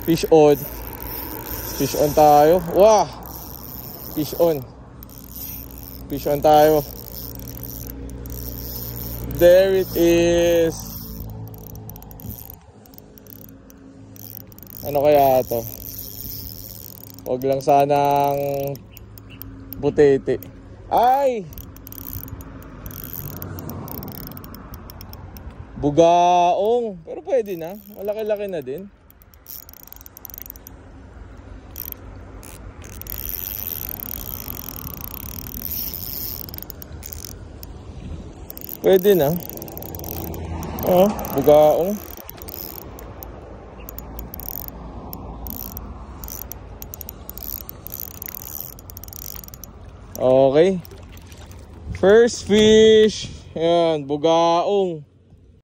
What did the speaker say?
Fish on. Fish on tayo. Wow! Fish on. Fish on tayo. There it is. Ano kaya to? Huwag lang sanang butete. Ay! Bugaong. Pero pwede na. Malaki-laki na din. Pwede na. Bugaong. Okay. First fish. Ayan, bugaong.